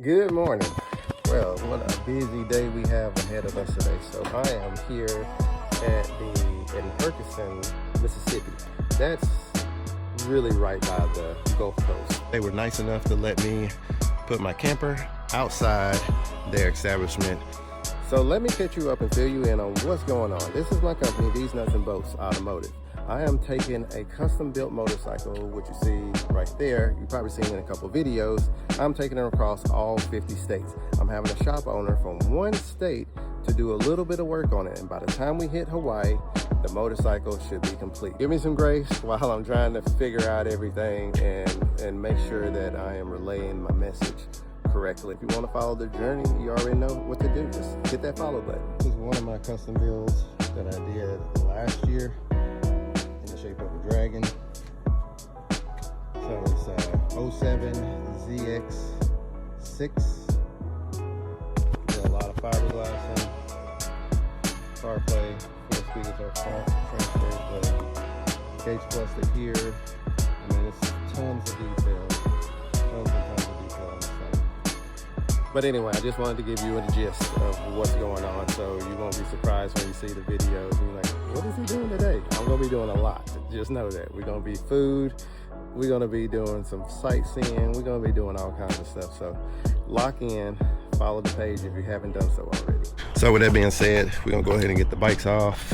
Good morning. Well, what a busy day we have ahead of us today. So I am here in Ferguson, Mississippi. That's really right by the Gulf Coast. They were nice enough to let me put my camper outside their establishment. So let me catch you up and fill you in on what's going on. This is my company, These Nuts and Bolts Automotive. I am taking a custom built motorcycle, which you see right there. You've probably seen in a couple videos. I'm taking it across all 50 states. I'm having a shop owner from one state to do a little bit of work on it. And by the time we hit Hawaii, the motorcycle should be complete. Give me some grace while I'm trying to figure out everything and make sure that I am relaying my message correctly. If you want to follow the journey, you already know what to do. Just hit that follow button. This is one of my custom builds that I did last year in the shape of a dragon. So it's 07 ZX6. Got a lot of fiberglass in. CarPlay, 4 speakers are transferred, the cage cluster here. I mean, it's tons of detail. Tons and tons of detail on this thing. But anyway, I just wanted to give you a gist of what's going on, so you won't be surprised when you see the videos and you're like, what is he doing today? I'm gonna be doing a lot. Just know that. We're gonna be food, we're gonna be doing some sightseeing, we're gonna be doing all kinds of stuff. So lock in, follow the page if you haven't done so already. So with that being said, we're gonna go ahead and get the bikes off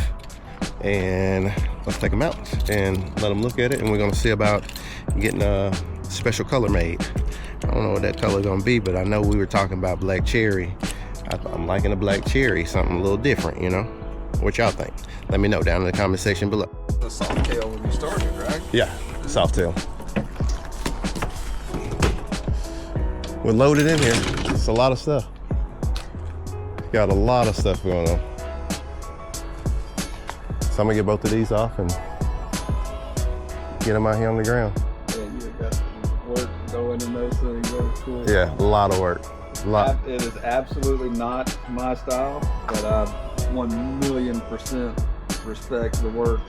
and let's take them out and let them look at it, and we're gonna see about getting a special color made. I don't know what that color gonna be, but I know we were talking about black cherry. I'm liking a black cherry, something a little different, you know? What y'all think? Let me know down in the comment section below. The soft tail when you started, right? Yeah, soft tail. We're loaded in here. It's a lot of stuff. Got a lot of stuff going on. So I'm gonna get both of these off and get them out here on the ground. Yeah, you got work going in those things. That's cool. Yeah, a lot of work. It is absolutely not my style, but I 1,000,000% respect the work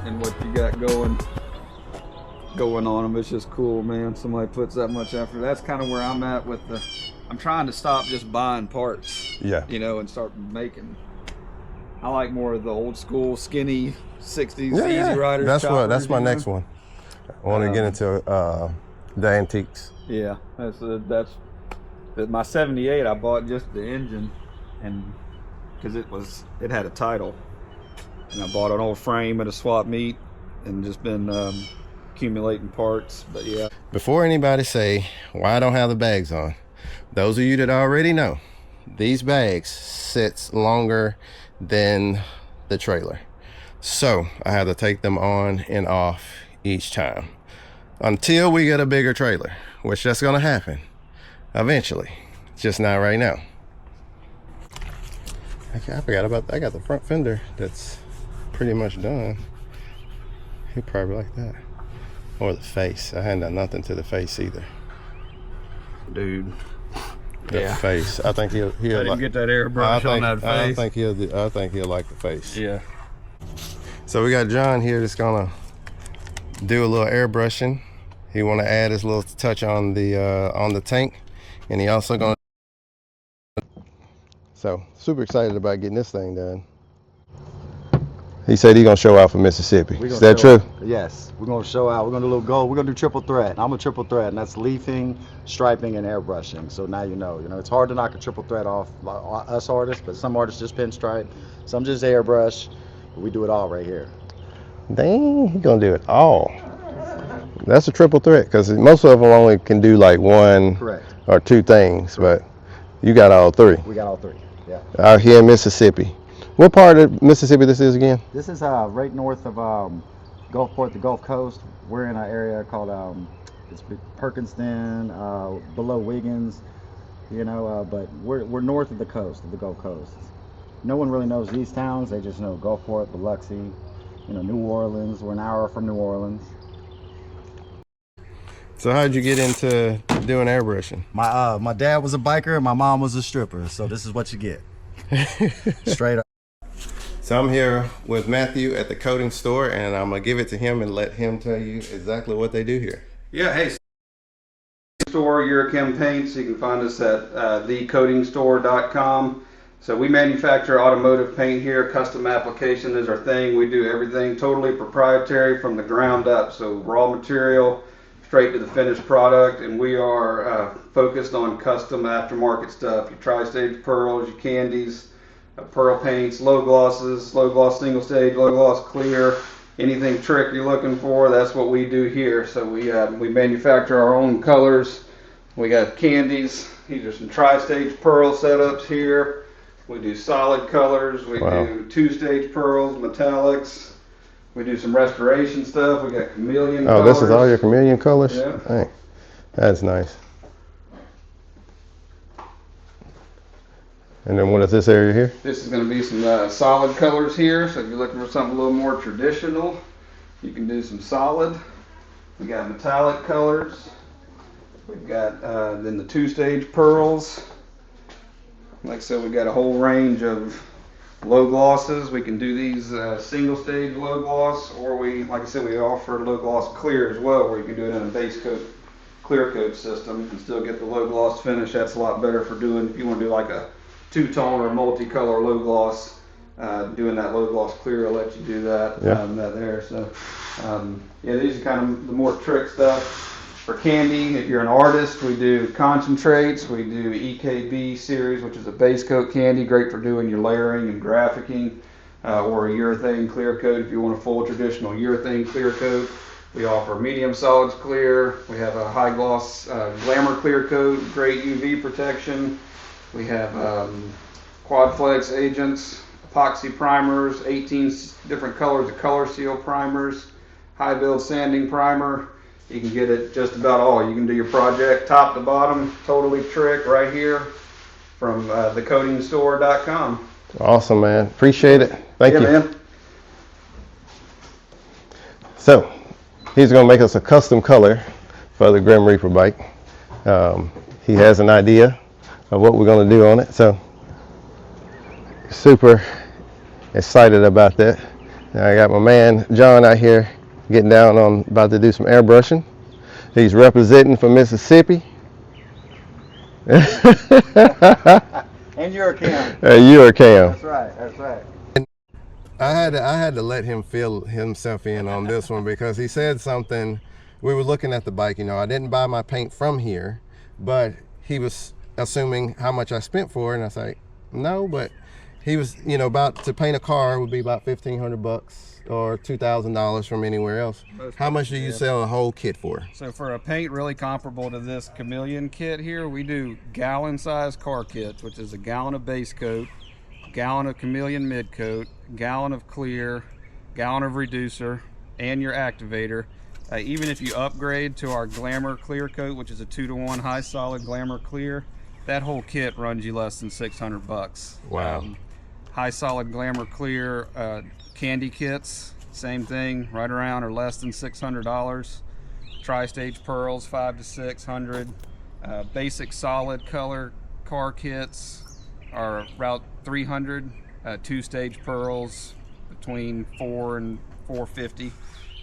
and what you got going on them. It's just cool, man. Somebody puts that much effort. That's kind of where I'm at with I'm trying to stop just buying parts. Yeah. You know, and start making. I like more of the old school, skinny 60s Easy Riders. That's my next one. I want to get into the antiques. Yeah, that's my 78. I bought just the engine, and because it had a title, and I bought an old frame at a swap meet, and just been accumulating parts. But yeah. Before anybody say why I don't have the bags on, those of you that already know, these bags sits longer than the trailer, so I have to take them on and off each time until we get a bigger trailer, which that's gonna happen eventually, just not right now. I forgot about that. I got the front fender that's pretty much done. He'll probably like that, or the face. I hadn't done nothing to the face either, Dude. the face. I think he'll I didn't get that airbrush on that face. I think he'll like the face. Yeah. So we got John here that's gonna do a little airbrushing. He want to add his little touch on the tank, and he also gonna. So super excited about getting this thing done. He said he's gonna show out for Mississippi. Is that true? Yes, we're gonna show out. We're gonna do a little gold. We're gonna do triple thread. I'm a triple thread, and that's leafing, striping, and airbrushing. So now you know. You know, it's hard to knock a triple thread off us artists, but some artists just pinstripe, some just airbrush. But we do it all right here. Dang, he gonna do it all. That's a triple threat, because most of them only can do like one Correct. or two things, but you got all three. We got all three. Yeah. Out here in Mississippi. What part of Mississippi this is again? This is right north of Gulfport, the Gulf Coast. We're in an area called it's Perkinston, below Wiggins. You know, but we're north of the coast, of the Gulf Coast. No one really knows these towns. They just know Gulfport, Biloxi, you know, New Orleans. We're an hour from New Orleans. So how'd you get into doing airbrushing? My dad was a biker and my mom was a stripper, so this is what you get. Straight up. So I'm here with Matthew at the coating store, and I'm gonna give it to him and let him tell you exactly what they do here. Yeah, hey, store, Eurochem Paints. You can find us at thecoatingstore.com. So we manufacture automotive paint here. Custom application is our thing. We do everything totally proprietary from the ground up. So raw material straight to the finished product, and we are focused on custom aftermarket stuff. Your tri-stage pearls, your candies, pearl paints, low glosses, low gloss single stage, low gloss clear, anything trick you're looking for, that's what we do here. So we manufacture our own colors. We got candies. These are some tri-stage pearl setups here. We do solid colors. We do two-stage pearls, metallics. We do some restoration stuff. We got chameleon colors. Oh, this is all your chameleon colors? Yeah. Hey, that's nice. And then what is this area here? This is going to be some solid colors here. So if you're looking for something a little more traditional, you can do some solid. We got metallic colors. We've got then the two-stage pearls. Like I said, we've got a whole range of low glosses. We can do these single stage low gloss, or like I said, we offer low gloss clear as well, where you can do it in a base coat, clear coat system and still get the low gloss finish. That's a lot better for doing, if you want to do like a two-tone or multicolor low gloss, doing that low gloss clear will let you do that. Yeah. There. So yeah, these are kind of the more trick stuff. For candy, if you're an artist, we do concentrates. We do EKB series, which is a base coat candy, great for doing your layering and graphicing, or a urethane clear coat if you want a full traditional urethane clear coat. We offer medium solids clear. We have a high gloss glamour clear coat, great UV protection. We have quad flex agents, epoxy primers, 18 different colors of color seal primers, high build sanding primer. You can get it just about all. You can do your project top to bottom, totally trick right here from thecoatingstore.com. Awesome, man. Appreciate it. Thank you. Man. So, he's going to make us a custom color for the Grim Reaper bike. He has an idea of what we're going to do on it, so super excited about that. Now I got my man John out here getting down on about to do some airbrushing. He's representing from Mississippi. And you're a cam. You're a cam. That's right. That's right. I had to let him fill himself in on this one because he said something. We were looking at the bike, you know, I didn't buy my paint from here, but he was assuming how much I spent for it, and I was like, no, but he was, you know, about to paint a car would be about $1,500 or $2,000 from anywhere else. How much do you sell a whole kit for? So for a paint really comparable to this chameleon kit here, we do gallon size car kits, which is a gallon of base coat, gallon of chameleon mid coat, gallon of clear, gallon of reducer, and your activator. Even if you upgrade to our glamour clear coat, which is a 2-to-1 high solid glamour clear, that whole kit runs you less than $600. Wow. High solid glamour clear candy kits, same thing, right around or less than $600. Tri-stage pearls, $500 to $600. Basic solid color car kits are about $300. Two-stage pearls between $400 and $450.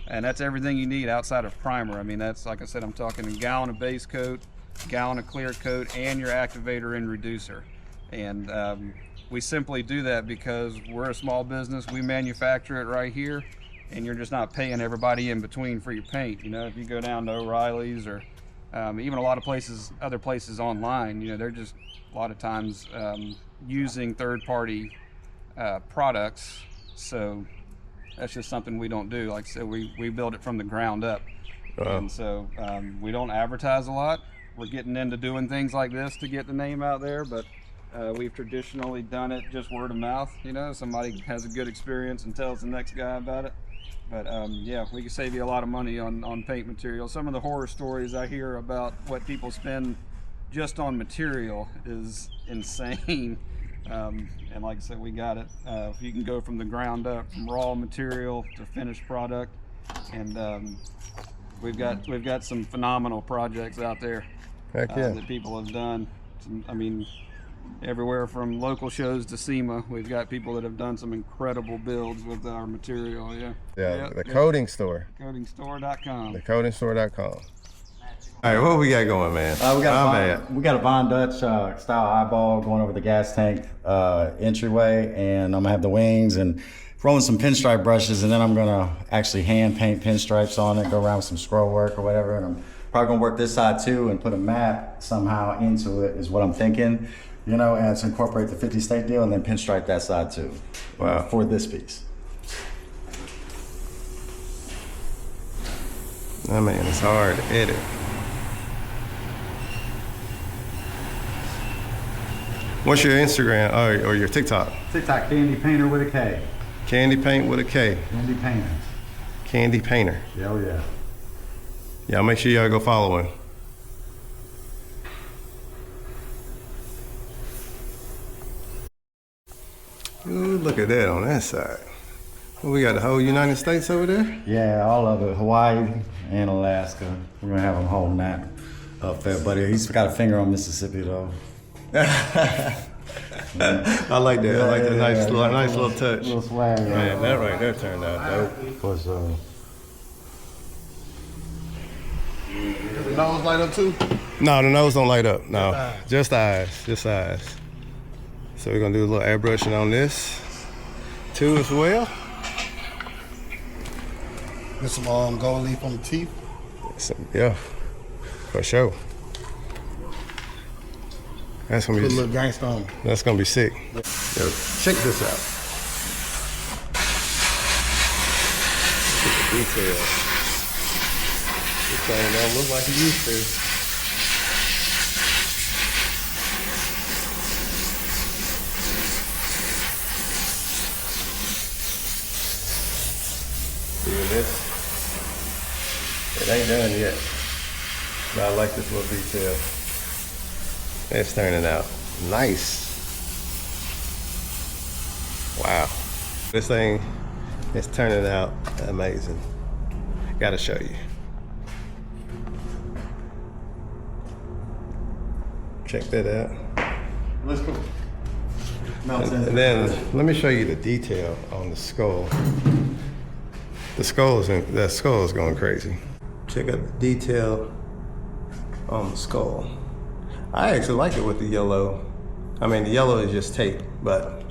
And that's everything you need outside of primer. I mean, that's, like I said, I'm talking a gallon of base coat, gallon of clear coat, and your activator and reducer. And we simply do that because we're a small business. We manufacture it right here, and you're just not paying everybody in between for your paint. You know, if you go down to O'Reilly's or even a lot of places, other places online, you know, they're just a lot of times using third-party products. So that's just something we don't do. Like I said, we build it from the ground up. And so we don't advertise a lot. We're getting into doing things like this to get the name out there, but we've traditionally done it just word of mouth. You know, somebody has a good experience and tells the next guy about it. But yeah, we can save you a lot of money on paint material. Some of the horror stories I hear about what people spend just on material is insane. And like I said, we got it. You can go from the ground up, from raw material to finished product, and we've got some phenomenal projects out there. Heck yeah. That people have done. I mean, everywhere from local shows to SEMA, we've got people that have done some incredible builds with our material. Yeah. The Coating Store. Coatingstore.com. Thecoatingstore.com. All right, what we got going, man? We got a Von Dutch style eyeball going over the gas tank entryway, and I'm gonna have the wings and rolling some pinstripe brushes, and then I'm gonna actually hand paint pinstripes on it, go around with some scroll work or whatever, and I'm probably gonna work this side too and put a map somehow into it is what I'm thinking, you know, and to incorporate the 50 state deal and then pinstripe that side too. Wow. For this piece. I mean, it's hard to edit. What's your Instagram or your TikTok? TikTok, Kandy Painter with a K. Kandy Paint with a K. Kandy Painter. Kandy Painter. Yeah, oh yeah. Y'all make sure y'all go follow him. Ooh, look at that on that side. Well, we got the whole United States over there? Yeah, all of it. Hawaii and Alaska. We're gonna have him holding that up there, buddy. He's got a finger on Mississippi though. I like that. I like that nice little touch. Little swag. Man, that right there turned out dope. For sure. Does the nose light up too? No, the nose don't light up. No, just eyes. Just eyes. So we're gonna do a little airbrushing on this too as well. Get some gold leaf on the teeth. Yeah, for sure. That's gonna Put a be little gangster on. that's gonna be sick. Yo, check this out. Look at the detail. This thing don't look like it used to. See this? It ain't done yet. But I like this little detail. It's turning out nice. Wow. This thing is turning out amazing. Gotta show you. Check that out. Let's go. And then let me show you the detail on the skull. That skull is going crazy. Check out the detail on the skull. I actually like it with the yellow. I mean, the yellow is just tape, but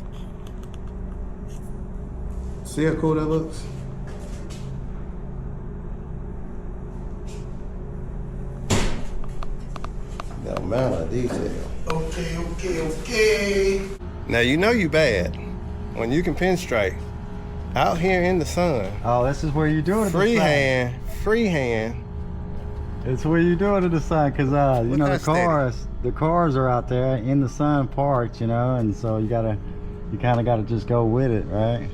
see how cool that looks? The amount of detail. Okay. Now you know you bad when you can pinstripe out here in the sun. Oh, this is where you're doing it. Freehand. It's where you're doing it in the sun, cause you know the cars are out there in the sun parked, you know, and so you kind of gotta just go with it, right?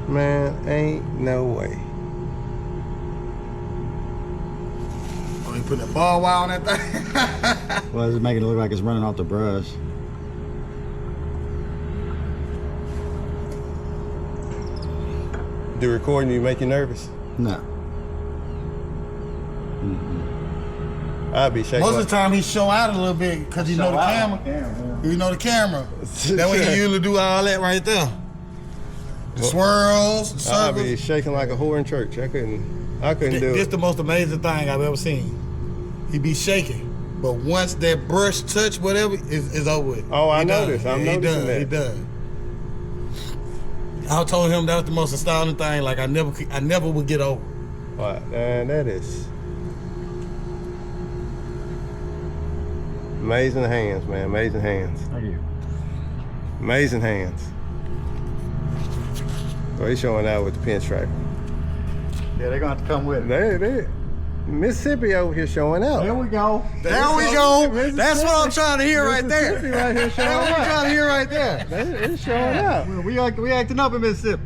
Man, ain't no way. Oh, you put that ball wire on that thing? Well, it's making it look like it's running off the brush. Do recording you make you nervous? No. I'd be shaking. Most of the time he show out a little bit because you know the camera. You know the camera. That way he usually do all that right there. The swirls, the I'd be circles. shaking like a whore in church. I couldn't do This it. the most amazing thing I've ever seen. He be shaking, but once that brush touch whatever, it's over with. Oh, I He done. noticed. I'm Yeah, noticing that. He done. I told him that was the most astounding thing. Like I never would get over. Wow, man, that is amazing hands, man. Amazing hands. Thank you. Amazing hands. So he's showing out with the pinstripe. Yeah, they're gonna have to come with it. They Mississippi over here showing out. There we go. There we go. Mississippi. That's what I'm trying to hear right there. Mississippi right here showing That's what I'm out. trying to hear right there. It's showing out. We acting up in Mississippi.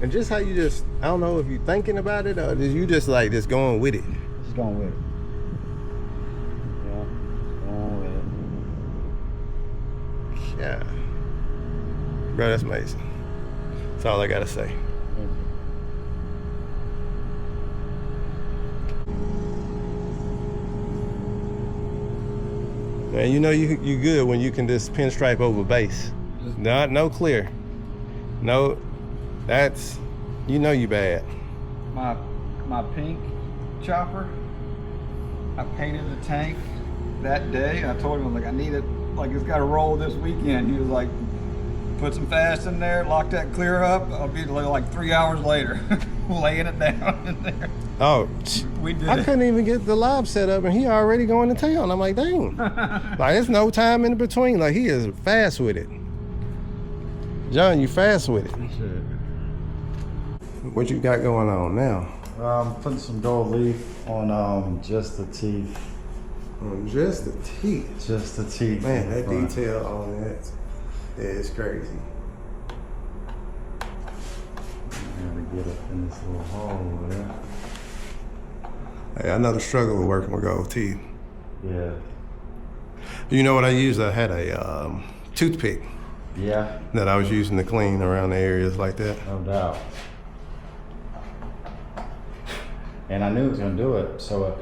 And just how you just, I don't know if you're thinking about it or is you just like just going with it. Just going with it. Yeah, going with it. Yeah. Bro, that's amazing. That's all I gotta say. Man, you know you good when you can just pinstripe over base. No clear. No, that's, you know you bad. My pink chopper, I painted the tank that day. I told him, like, I need it, like, it's got to roll this weekend. He was like, put some fast in there, lock that clear up. I'll be like 3 hours later, laying it down in there. Oh, we did. I couldn't even get the lob set up, and he already going to town. I'm like, dang. Like, there's no time in between. Like, he is fast with it. John, you fast with it. Shit. What you got going on now? I'm putting some gold leaf on just the teeth. Just the teeth. Just the teeth. Man, that detail on that is crazy. I'm gonna get it in this little hole over there. Hey, another struggle with working with gold teeth. Yeah. You know what I used? I had a toothpick Yeah. that I was using to clean around the areas like that. No doubt. And I knew it was gonna do it, so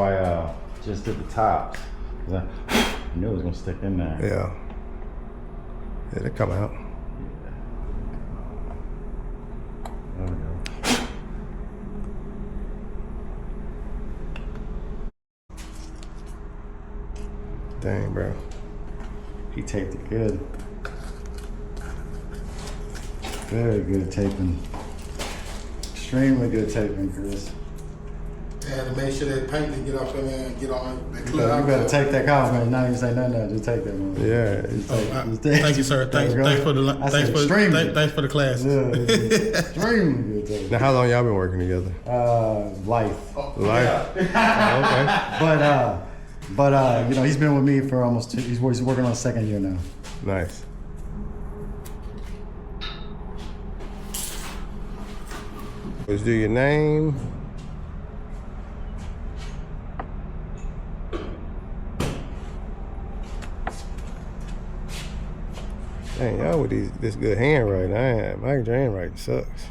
I just did the tops. 'Cause I knew it was gonna stick in there. Yeah. It'll come out. There we go. Dang, bro. He taped it good. Very good taping. Extremely good taping, Chris. And to make sure that paint didn't get off in there and get on that You clear out. better take that off, man. Not even say nothing. Just take that, man. Yeah. Just take, just Thank you, sir. Thanks for the thanks for the class. Yeah, it's extremely good taping. Now, how long y'all been working together? Life. Life. Oh, But you know, he's been with me for almost he's working on his second year now. okay. Nice. Let's do your name. Dang, y'all with this good handwriting. My handwriting sucks.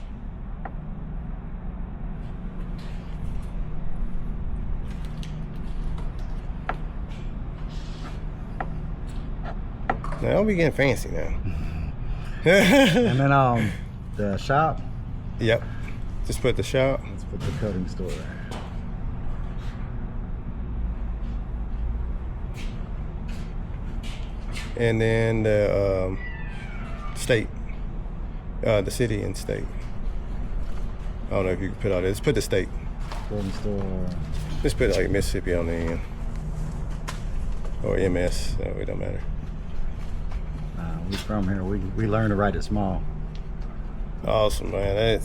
Now, don't be getting fancy now. And then the shop. Yep. Just put the shop. Let's put the cutting store. And then the state. The city and state. I don't know if you can put all this. Put the state. Cutting store. Just put like Mississippi on the end. Or MS. So it don't matter. We from here. We learn to write it small. Awesome, man.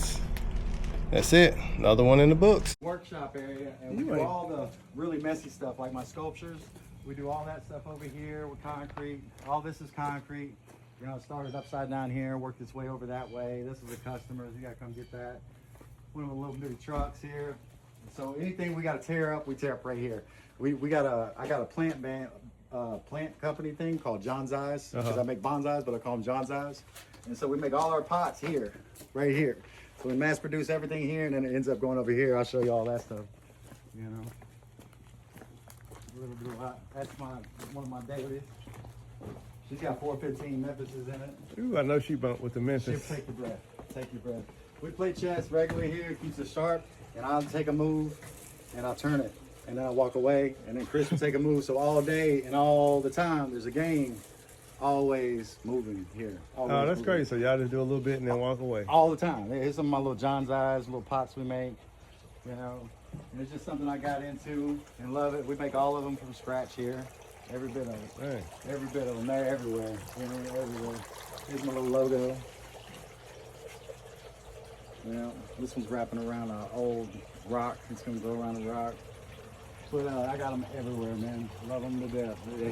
That's it. Another one in the books. Workshop area, and we do all the really messy stuff, like my sculptures. We do all that stuff over here with concrete. All this is concrete. You know, it started upside down here, worked its way over that way. This is the customers. You gotta come get that. One of the little bitty trucks here. So anything we gotta tear up, we tear up right here. I got a plant company thing called John's Eyes, because I make bonsais, but I call them John's Eyes. And so we make all our pots here, right here. So we mass produce everything here, and then it ends up going over here. I'll show you all that stuff. You know, that's one of my dailies. She's got 415 Memphises in it. Ooh, I know she bumped with the Memphis. She'll take your breath. Take your breath. We play chess regularly here. It keeps us sharp. And I'll take a move, and I'll turn it, and then I'll walk away, and then Chris will take a move. So all day and all the time, there's a game. Always moving here. Always Oh, that's moving. great. So y'all just do a little bit and then walk away. All the time. Here's some of my little John's Eyes, little pots we make. You know, and it's just something I got into and love it. We make all of them from scratch here. Every bit of it. Dang. Every bit of them. They're everywhere. You know, everywhere. Here's my little logo. You know, this one's wrapping around an old rock. It's gonna go around the rock. But I got them everywhere, man. Love them to death. It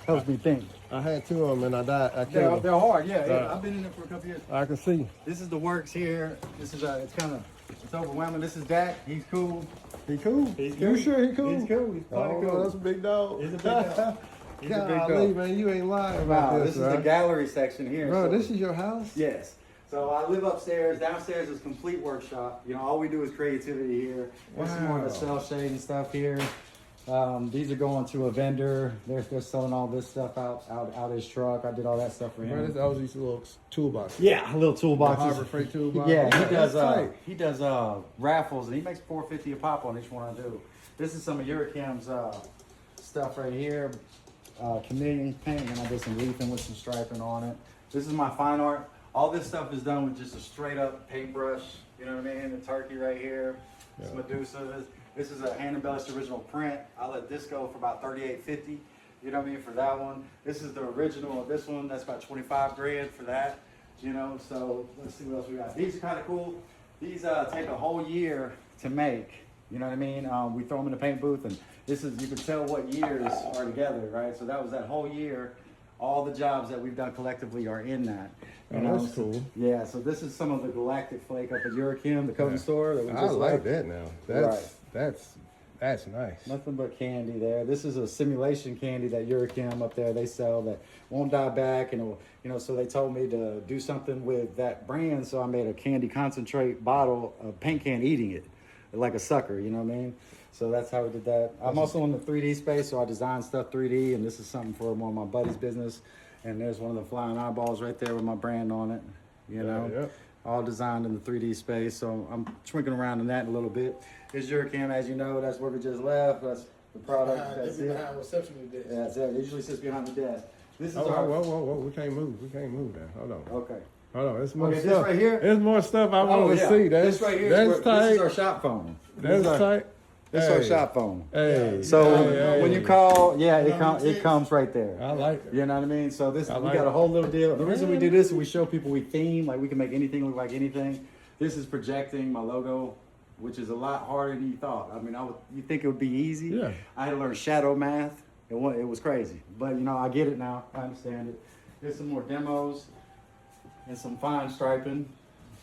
helps me think. I had two of them and I died. I killed them. They're hard, yeah. I've been in it for a couple years. I can see. This is the works here. This is it's overwhelming. This is Dak. He's cool. He cool? He's You cool. sure he cool? He's cool. He's plenty cool. That's a big dog. He's a big dog. He's a big Golly, dog. man, you ain't lying about Wow, this, this is right? the gallery section here. Bro, so- this is your house? Yes. So I live upstairs. Downstairs is complete workshop. You know, all we do is creativity here. There's some more of the Wow. cell shade and stuff here. These are going to a vendor. They're selling all this stuff out his truck. I did all that stuff for him. Bro, this always these little toolboxes. Yeah, little toolboxes. Harbor Freight toolbox. Yeah, he does raffles, and he makes $4.50 a pop on each one I do. This is some of Eurocam's stuff right here. Chameleon paint, and I did some leafing with some striping on it. This is my fine art. All this stuff is done with just a straight up paintbrush. You know what I mean? The turkey right here. This Medusa. This is a hand embellished original print. I let this go for about $38.50. You know what I mean, for that one. This is the original of this one. That's about 25 grand for that. You know, so let's see what else we got. These are kind of cool. These take a whole year to make. You know what I mean? We throw them in the paint booth, and this is, you can tell what years are together, right? So that was that whole year. All the jobs that we've done collectively are in that. You know? That's cool. Yeah, so this is some of the Galactic Flake up at Eurocam, the coating store. That we I just like left. that now. That's nice. Nothing but candy there. This is a simulation candy that Eurocam up there they sell that won't die back, and you know. So they told me to do something with that brand, so I made a candy concentrate bottle, a paint can eating it, like a sucker. You know what I mean? So that's how we did that. I'm also in the 3D space, so I design stuff 3D, and this is something for one of my buddy's business. And there's one of the flying eyeballs right there with my brand on it. You know, all designed in the 3D space. So I'm shrinking around in that a little bit. Here's Eurocam, as you know, that's where we just left. That's the product. That's it. Behind reception desk. Yeah, that's it. It usually sits behind the desk. This is our. Whoa. We can't move. We can't move now. Hold on. Okay. Hold on. There's more Okay, stuff. this right here. There's more stuff I want to see. This right here. That's tight. This is our shop phone. That's tight. This is our shop phone. Hey. So when you call, it comes right there. I like it. You know what I mean? So this, we like got it. a whole little deal. The reason we do this is we show people we theme, like we can make anything look like anything. This is projecting my logo, which is a lot harder than you thought. I mean, you think it would be easy. Yeah. I had to learn shadow math. It was crazy, but you know, I get it now. I understand it. Here's some more demos and some fine striping.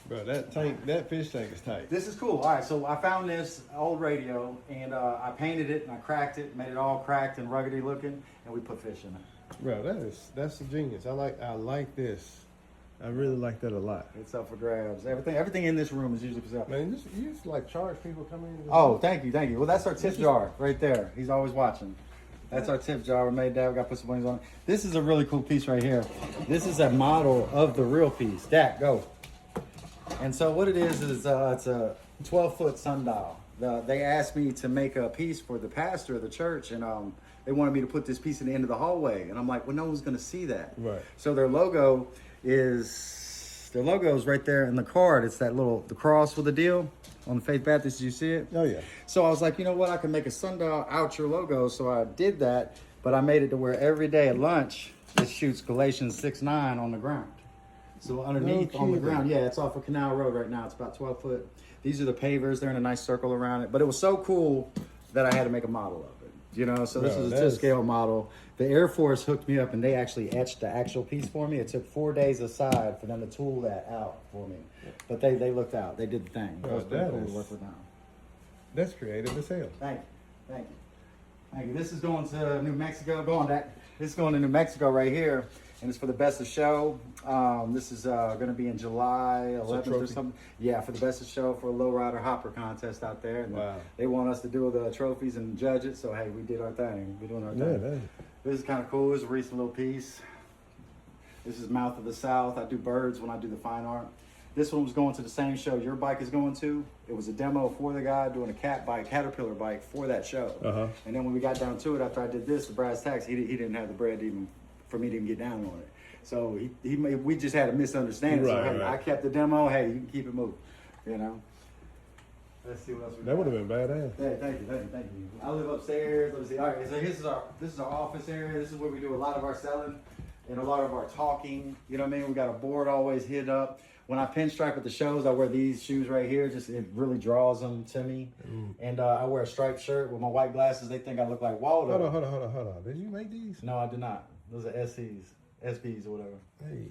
Bro, that fish tank is tight. This is cool. All right, so I found this old radio, and I painted it, and I cracked it, made it all cracked and ruggedy looking, and we put fish in it. Bro, that's a genius. I like this. I really like that a lot. It's up for grabs. Everything in this room is usually for sale. Man, you just like charge people coming in. Oh, thank you. Well, that's our tip jar right there. He's always watching. That's our tip jar. We made that. We got to put some wings on it. This is a really cool piece right here. This is a model of the real piece. Dak, go. And so what it is it's a 12-foot sundial. They asked me to make a piece for the pastor of the church, and they wanted me to put this piece in the end of the hallway. And I'm like, well, no one's going to see that. Right. So their logo is right there in the card. It's the cross with the deal on the Faith Baptist. Did you see it? Oh, yeah. So I was like, you know what? I can make a sundial out your logo. So I did that, but I made it to where every day at lunch, it shoots Galatians 6:9 on the ground. So underneath on the ground, yeah, it's off of Canal Road right now. It's about 12 foot. These are the pavers. They're in a nice circle around it. But it was so cool that I had to make a model of it. You know, so this is a to-scale model. The Air Force hooked me up, and they actually etched the actual piece for me. It took 4 days aside for them to tool that out for me. But they looked out. They did the thing. That was pretty cool to work with now. That's creative as hell. Thank you. This is going to New Mexico. This is going to New Mexico right here, and it's for the Best of Show. This is going to be in July 11th or something. Yeah, for the Best of Show for a lowrider hopper contest out there. And they want us to do the trophies and judge it. So hey, we did our thing. We're doing our thing. This is kind of cool. It's a recent little piece. This is Mouth of the South. I do birds when I do the fine art. This one was going to the same show your bike is going to. It was a demo for the guy doing a Caterpillar bike for that show. And then when we got down to it, after I did this, the brass tacks, he didn't have the bread for me to even get down on it. So we just had a misunderstanding. Right, I kept the demo. Hey, you can keep it moving. You know. Let's see what else we got. That would have been badass. Hey, thank you. I live upstairs. Let me see. All right, so this is our office area. This is where we do a lot of our selling and a lot of our talking. You know what I mean? We got a board always hid up. When I pinstripe at the shows, I wear these shoes right here. Just it really draws them to me. And I wear a striped shirt with my white glasses. They think I look like Waldo. Hold on. Did you make these? No, I did not. Those are SBs or whatever. Hey.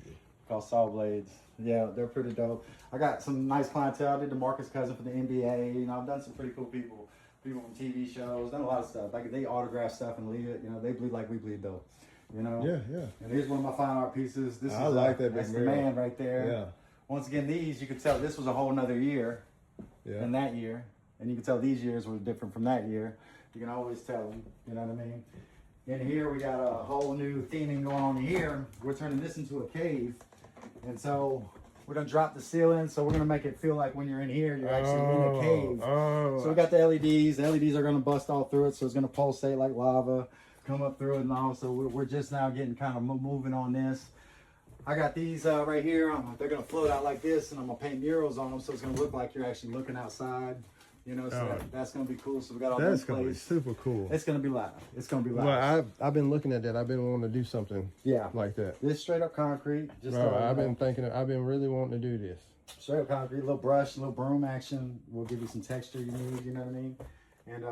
Called saw blades. Yeah, they're pretty dope. I got some nice clientele. I did DeMarcus Cousins for the NBA. You know, I've done some pretty cool people from TV shows. Done a lot of stuff. Like they autograph stuff and leave it. You know, they bleed like we bleed though. You know. Yeah. And here's one of my fine art pieces. I like that. That's the man right there. Yeah. Once again, these you could tell this was a whole nother year than that year, and you can tell these years were different from that year. You can always tell them, you know what I mean? In here, we got a whole new theming going on here. We're turning this into a cave. And so we're gonna drop the ceiling. So we're gonna make it feel like when you're in here, you're actually in a cave. So we got the LEDs. The LEDs are gonna bust all through it. So it's gonna pulsate like lava, come up through it and all. So we're just now getting kind of moving on this. I got these right here. They're gonna float out like this, and I'm gonna paint murals on them, so it's gonna look like you're actually looking outside. You know, so that's gonna be cool. So we got all That's those gonna be plates. super cool. It's gonna be live. It's gonna be live. Well, I've been looking at that. I've been wanting to do something like that. This straight up concrete. Just I've been really wanting to do this. straight up concrete, little brush, little broom action. We'll give you some texture you need, you know what I mean? And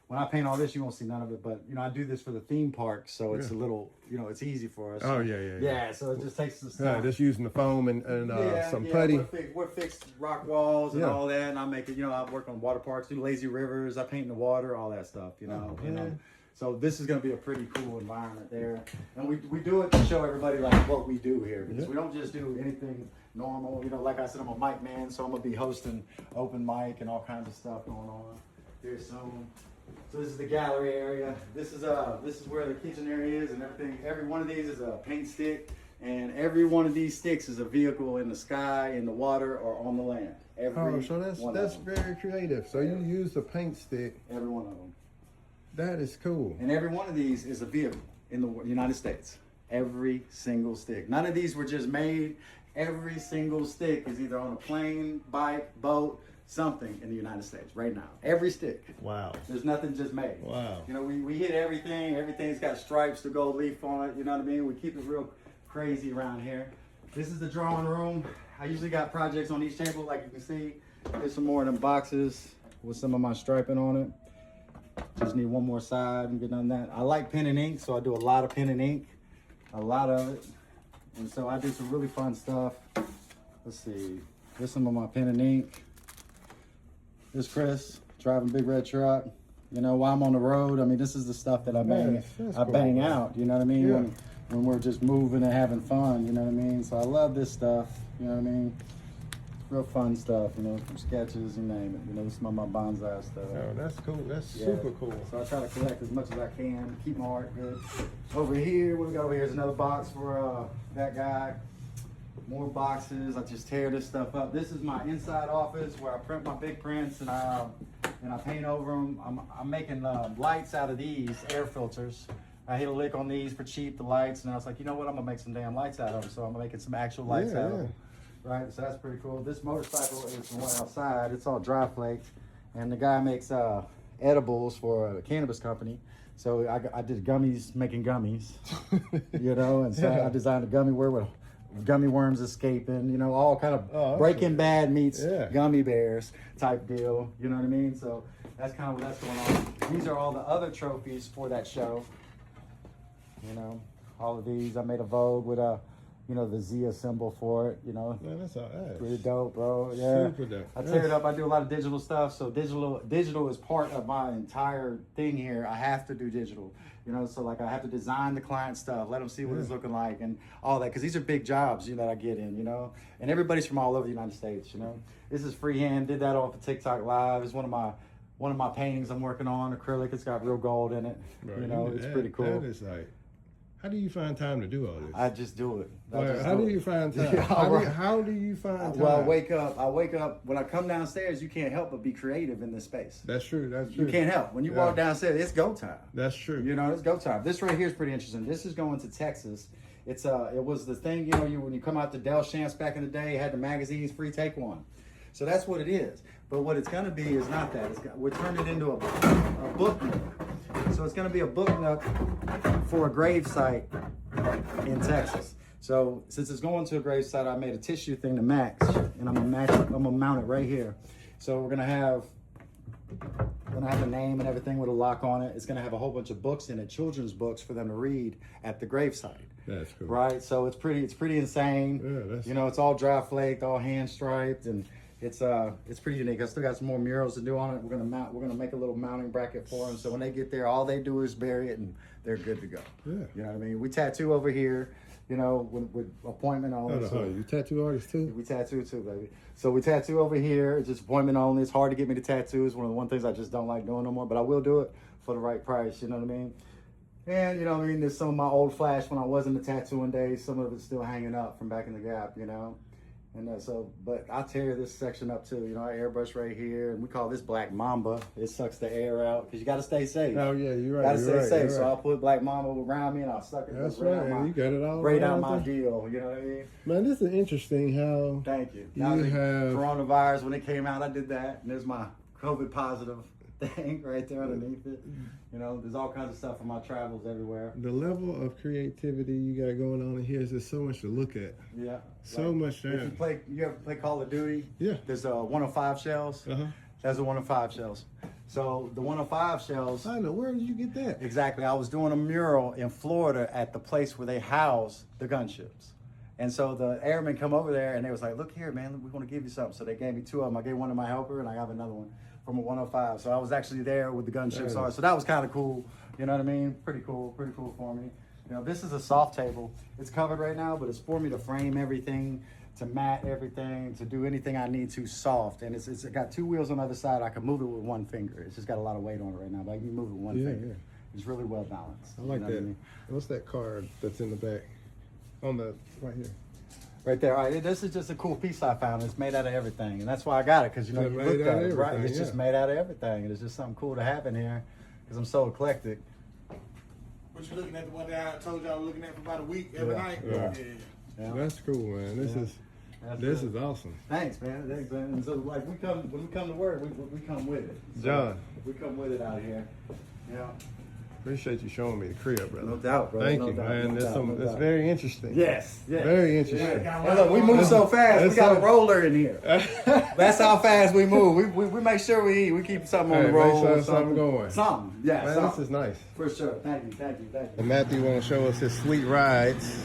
when I paint all this, you won't see none of it, but you know, I do this for the theme park, so it's a little, you know, it's easy for us. Oh yeah. So it just takes the Yeah, just using the foam and some putty. We're fixed rock walls and all that, and I make it. You know, I work on water parks, do lazy rivers. I paint in the water, all that stuff. You know, So this is going to be a pretty cool environment there, and we do it to show everybody like what we do here, because we don't just do anything normal. You know, like I said, I'm a mic man, so I'm gonna be hosting open mic and all kinds of stuff going on here soon. So this is the gallery area. This is where the kitchen area is and everything. Every one of these is a paint stick, and every one of these sticks is a vehicle in the sky, in the water, or on the land. So that's very creative. So you use the paint stick. Every one of them. That is cool. And every one of these is a vehicle in the United States. Every single stick. None of these were just made. Every single stick is either on a plane, bike, boat, something in the United States right now. Every stick. Wow. There's nothing just made. Wow. You know, we hit everything. Everything's got stripes, the gold leaf on it. You know what I mean? We keep it real crazy around here. This is the drawing room. I usually got projects on each table, like you can see. There's some more of them boxes with some of my striping on it. Just need one more side and get done that. I like pen and ink, so I do a lot of pen and ink. A lot of it. And so I do some really fun stuff. Let's see. Here's some of my pen and ink. This Chris driving big red truck. You know, while I'm on the road, I mean, this is the stuff that I bang out. You know what I mean? Yeah. When we're just moving and having fun. You know what I mean? So I love this stuff. You know what I mean? Real fun stuff. You know, from sketches, you name it. You know, this is my bonsai stuff. Oh, that's cool. That's super cool. So I try to collect as much as I can, keep my art good. Over here, what we got over here is another box for that guy. More boxes. I just tear this stuff up. This is my inside office where I print my big prints and I paint over them. I'm making lights out of these air filters. I hit a lick on these for cheap, the lights, and I was like, you know what? I'm gonna make some damn lights out of them. So I'm making some actual lights out of them. Right, so that's pretty cool. This motorcycle is the one outside. It's all dry flaked, and the guy makes edibles for a cannabis company. So I did gummies, making gummies, you know, and so I designed a gummy where with gummy worms escaping, you know, all kind of Breaking Bad meets gummy bears type deal, you know what I mean? So that's kind of what's going on. These are all the other trophies for that show, you know, all of these. I made a Vogue with you know, the Zia symbol for it, you know. Man, that's pretty dope, bro. Yeah. Super dope. I tear it up. I do a lot of digital stuff. So digital is part of my entire thing here. I have to do digital, you know. So like I have to design the client stuff, let them see what it's looking like and all that. Because these are big jobs, you know, that I get in, you know. And everybody's from all over the United States, you know. This is freehand. Did that off of TikTok Live. It's one of my paintings I'm working on, acrylic. It's got real gold in it. Right. You know, it's pretty cool. That is like, how do you find time to do all this? I just do it. How do you find time? How do you find time? Well, I wake up. When I come downstairs, you can't help but be creative in this space. That's true. That's true. You can't help. When you walk downstairs, it's go time. That's true. You know, it's go time. This right here is pretty interesting. This is going to Texas. It was the thing, you know, when you come out to Del Champs back in the day, you had the magazines, free take one. So that's what it is. But what it's going to be is not that. We're turning it into a book nook. So it's going to be a book nook for a grave site in Texas. So since it's going to a grave site, I made a tissue thing to match, and I'm gonna mount it right here. So we're gonna have the name and everything with a lock on it. It's gonna have a whole bunch of books in it, children's books for them to read at the gravesite. That's cool. Right. So it's pretty insane. Yeah, you know, it's all dry flaked, all hand striped, and it's pretty unique. I still got some more murals to do on it. We're gonna make a little mounting bracket for them. So when they get there, all they do is bury it, and they're good to go. Yeah. You know what I mean? We tattoo over here. You know, with appointment only. So you tattoo artists too? We tattoo too, baby. So we tattoo over here. It's just appointment only. It's hard to get me to tattoo. It's one of the things I just don't like doing no more. But I will do it for the right price, you know what I mean? And, you know what I mean, there's some of my old flash when I was in the tattooing days, some of it's still hanging up from back in the Gap, you know? And but I tear this section up too, you know, I airbrush right here, and we call this Black Mamba. It sucks the air out, because you got to stay safe. Oh yeah, you're right. Gotta you're stay right, safe, so I'll put Black Mamba around me, and I'll suck it. That's right. right, you got it all right right out my there. deal, you know what I mean? Man, this is interesting how Thank you. You Now the have- coronavirus, when it came out, I did that, and there's my COVID positive thing right there underneath it. You know, there's all kinds of stuff from my travels everywhere. the level of creativity you got going on in here is just so much to look at. Yeah. So much If you ever play Call of Duty? Yeah. There's a 105 shells. Uh-huh. That's a 105 shells. So the 105 shells. I know, where did you get that? Exactly. I was doing a mural in Florida at the place where they house the gunships. And so the airmen come over there and they was like, look here, man, we want to give you something. So they gave me two of them. I gave one to my helper and I have another one from a 105. So I was actually there with the gunships. Nice. So that was kind of cool. You know what I mean? Pretty cool for me. You know, this is a soft table. It's covered right now, but it's for me to frame everything, to mat everything, to do anything I need to soft. And it's got two wheels on the other side. I can move it with one finger. It's just got a lot of weight on it right now, but I can move it with one finger. Yeah. It's really well balanced. I like You know that. what I mean? What's that card that's in the back? On the right here. Right there. All right, this is just a cool piece I found. It's made out of everything, and that's why I got it, because you know It's you made looked out at of it, right? everything, It's just yeah. made out of everything, and it's just something cool to have in here, because I'm so eclectic. What you looking at? The one that I told y'all I was looking at for about a week every Yeah, night. yeah. Yeah. That's cool, man. This Yeah. is That's this good. is awesome. Thanks, man. Thanks, man. And so, like, when we come to work, we come with it. So, John. we come with it out here. Yeah. Appreciate you showing me the crib, brother. No doubt, bro. Thank No you, doubt, man. no That's doubt, no that's doubt. very interesting. Yes. Yes. Very interesting. Yeah. Hey, look, we move so fast. We That's got a so- roller in here. That's how fast we move. We make sure we eat. We keep something on Hey, the make roll. sure something going. Something. Yeah. Man, something. this is nice. For sure. Thank you. Thank you. Thank you. And Matthew won't show us his sweet rides.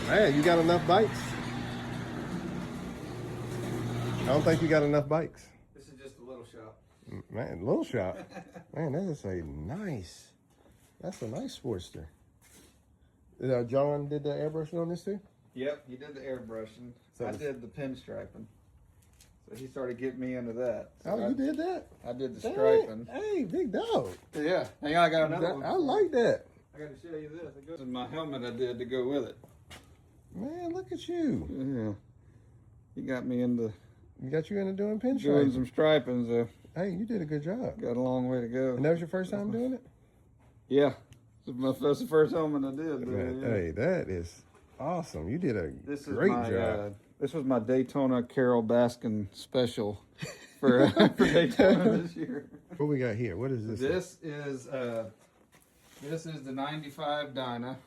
Man, you got enough bikes? I don't think you got enough bikes. This is just a little shop. Man, little shop. Man, that is a nice. That's a nice Sportster. John did the airbrushing on this too? Yep, he did the airbrushing. So I the- did the pinstriping. So he started getting me into that. So Oh, you did that? I did the Dang. striping. Hey, big dog. Yeah. Hang on, I got another one. I like that. I got to show you this. This is my helmet I did to go with it. Man, look at you. Yeah. He got me into You got you into doing doing pinstriping. some striping, so Hey, you did a good job. got a long way to go. And that was your first time doing it? Yeah. That's the first helmet I did. Man, Yeah. hey, that is awesome. You did a This is great my, job. this was my Daytona Carol Baskin special for Daytona this year. What we got here? What is this? This is the 95 Dyna.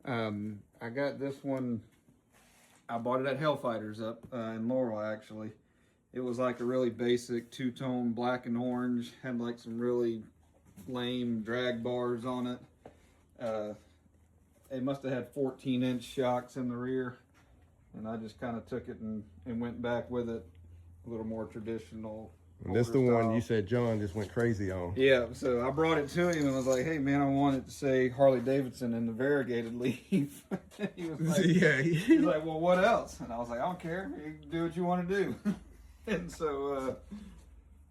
I got this one. I bought it at Hellfighters up in Laurel, actually. It was like a really basic two-tone black and orange. Had like some really lame drag bars on it. It must have had 14-inch shocks in the rear. And I just kind of took it and went back with it. A little more traditional. And this the older one style. you said John just went crazy on. Yeah, so I brought it to him and was like, hey man, I want it to say Harley Davidson in the variegated leaf. He was like, he's like, well, what else? And I was like, I don't care. You can do what you want to do. And so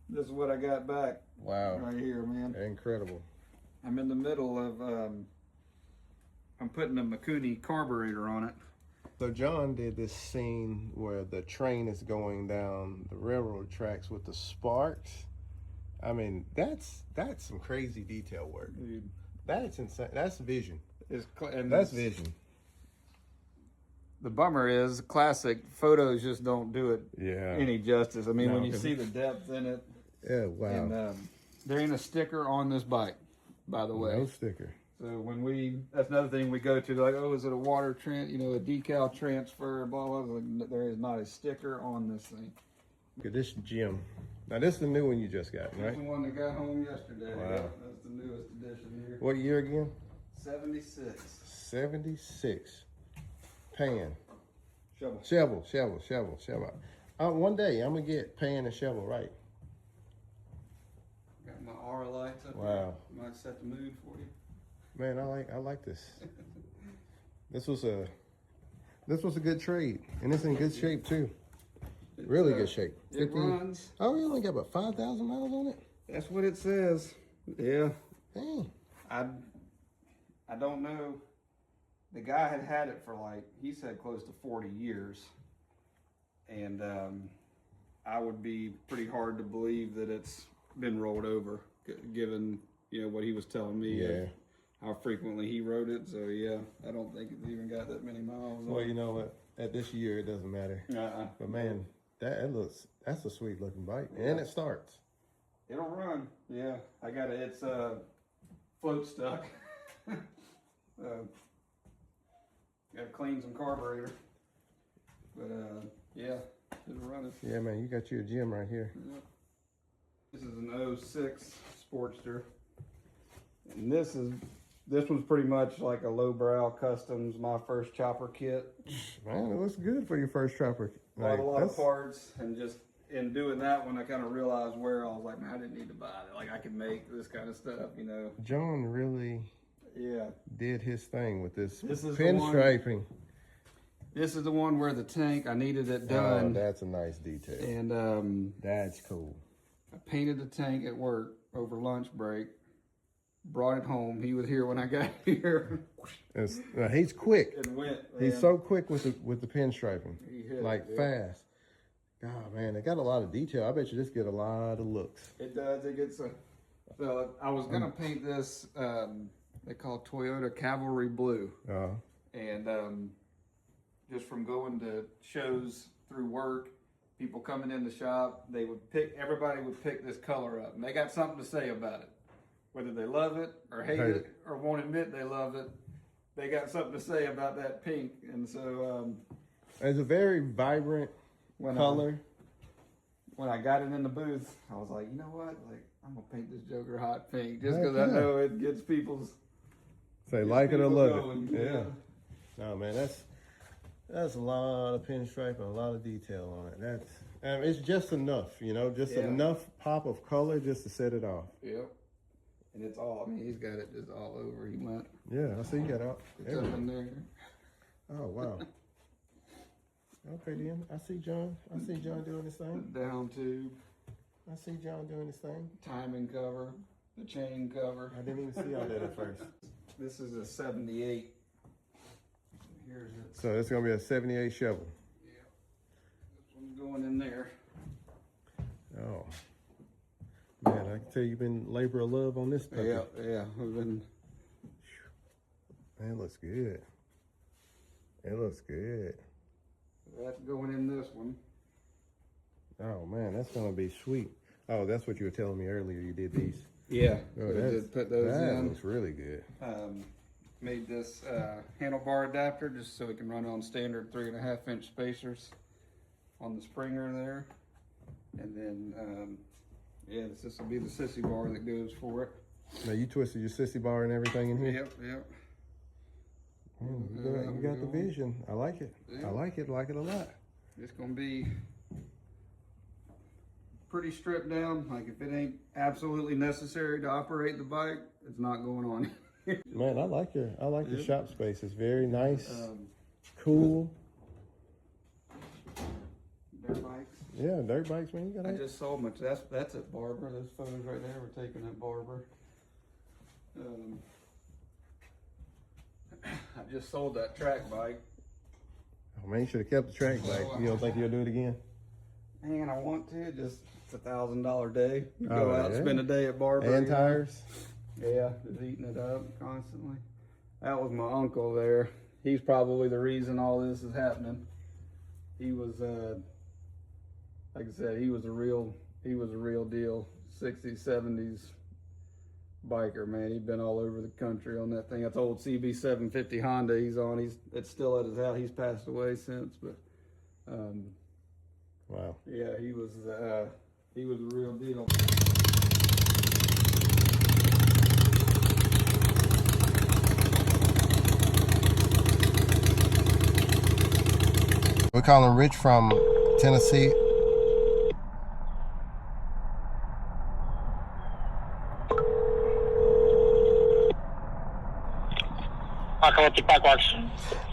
this is what I got back Wow. right here, man. Incredible. I'm in the middle of, I'm putting a Makuni carburetor on it. So John did this scene where the train is going down the railroad tracks with the sparks. I mean, that's some crazy detail work. Dude, That's insane. That's vision. and That's vision. The bummer is, classic photos just don't do it Yeah. any justice. I mean, No, when you 'cause- see the depth in it, Yeah. Wow. and there ain't a sticker on this bike, by the way. No sticker. So when that's another thing we go to, they're like, oh, is it a water a decal transfer, blah, blah, blah. There is not a sticker on this thing. Look at this gym. Now this is the new one you just got, That's right? the one that got home yesterday. Wow. Yeah, that's the newest edition here. What year again? 76. 76. Pan. Shovel. Shovel. One day I'm gonna get pan and shovel right. Got my aura lights up Wow. here. Might set the mood for you. Man, I like this. This was a good trade, and it's in good shape too. Really good shape. It runs. Oh, you only got about 5,000 miles on it. That's what it says. Yeah. Dang. I don't know. The guy had it for like, he said close to 40 years. And I would be pretty hard to believe that it's been rolled over, given, you know, what he was telling me. Yeah. How frequently he rode it. So yeah, I don't think it's even got that many miles. Well, you know what? At this year, it doesn't matter. But man, that's a sweet looking bike, and it starts. It'll run. Yeah, I got it. It's float stuck. Got to clean some carburetor. But yeah, it'll run it. Yeah, man, you got your gym right here. Yep. This is an 06 Sportster, and this one's pretty much like a lowbrow customs, my first chopper kit. Man, it looks good for your first chopper. Bought a lot of parts, and just in doing that one, I kind of realized where I was like, man, I didn't need to buy it. Like, I can make this kind of stuff, you know. John really did his thing with this is pinstriping. This is the one where the tank, I needed it done. Oh, that's a nice detail. And that's cool. I painted the tank at work over lunch break. Brought it home. He was here when I got here. He's quick. It went. He's so quick with the pinstriping. He hit like it, fast. God, man, they got a lot of detail. I bet you just get a lot of looks. It does. It gets a. So I was gonna paint this. They call it Toyota Cavalry Blue. And just from going to shows through work, people coming in the shop, everybody would pick this color up, and they got something to say about it. Whether they love it or hate it or won't admit they love it, they got something to say about that pink. And so it's a very vibrant color. When I got it in the booth, I was like, you know what? Like, I'm gonna paint this Joker hot pink just because I know it gets people's. Say like it or love going. it. Yeah. No, man, that's a lot of pinstripe and a lot of detail on it. It's just enough, you know, just enough pop of color just to set it off. Yep. And it's all, I mean, he's got it just all over. He went. Yeah, I see you got out. It's up in there. Oh, wow. Okay, then. I see John doing his thing. Down tube. I see John doing his thing. Timing cover. The chain cover. I didn't even see all that at first. This is a 78. Here's it. So it's going to be a 78 shovel. Yeah. This one's going in there. Oh. Man, I can tell you've been labor of love on this puppy. Yeah. We've been. Man, it looks good. It looks good. That's going in this one. Oh man, that's gonna be sweet. Oh, that's what you were telling me earlier. You did these. Yeah. Oh, we did put those in. That looks really good. Made this handlebar adapter just so it can run on standard 3.5-inch spacers on the Springer there, and then. Yeah, this will be the sissy bar that goes for it. Now you twisted your sissy bar and everything in here? Yep. You got the vision. I like it. Yeah. I like it a lot. It's gonna be pretty stripped down. Like, if it ain't absolutely necessary to operate the bike, it's not going on. Man, I like the shop space. It's very nice, cool. Dirt bikes. Yeah, dirt bikes, man. I just sold much. That's at Barber. Those photos right there were taken at Barber. I just sold that track bike. Oh man, you should have kept the track bike. You don't think you'll do it again? Man, I want to. Just, it's $1,000 day. You go out and spend a day at Barber. And tires. Yeah, just eating it up constantly. That was my uncle there. He's probably the reason all this is happening. He was, like I said, he was a real deal. 60s, 70s biker, man. He'd been all over the country on that thing. That's old CB750 Honda he's on. It's still at his house. He's passed away since, but wow. Yeah, he was the real deal. We're calling Rich from Tennessee.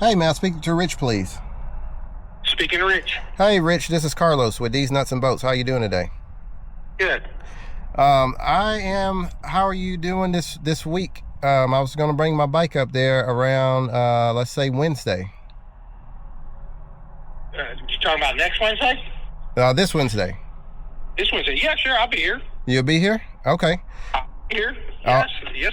Hey, man, speak to Rich, please. Speaking of Rich. Hey, Rich, this is Carlos with D's Nuts and Bolts. How you doing today? Good. I am. How are you doing this week? I was going to bring my bike up there around, let's say Wednesday. You talking about next Wednesday? This Wednesday. This Wednesday? Yeah, sure. I'll be here. You'll be here? Okay. I'll be here. Yes. Yes.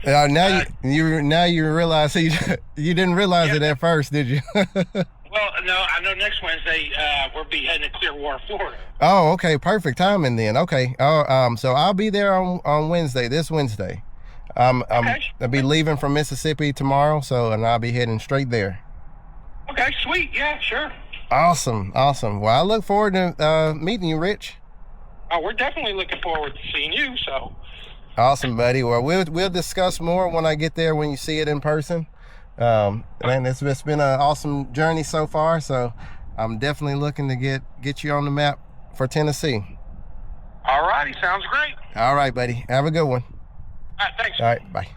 Now you realize you didn't realize it at first, did you? Well, no, I know next Wednesday we'll be heading to Clearwater, Florida. Oh, okay, perfect timing then. Okay, so I'll be there on Wednesday, this Wednesday. Okay. I'll be leaving from Mississippi tomorrow, and I'll be heading straight there. Okay, sweet. Yeah, sure. Awesome. Well, I look forward to meeting you, Rich. Oh, we're definitely looking forward to seeing you. So. Awesome, buddy. Well, we'll discuss more when I get there, when you see it in person. And it's been an awesome journey so far, so I'm definitely looking to get you on the map for Tennessee. All righty, sounds great. All right, buddy. Have a good one. All right, thanks. All right, bye.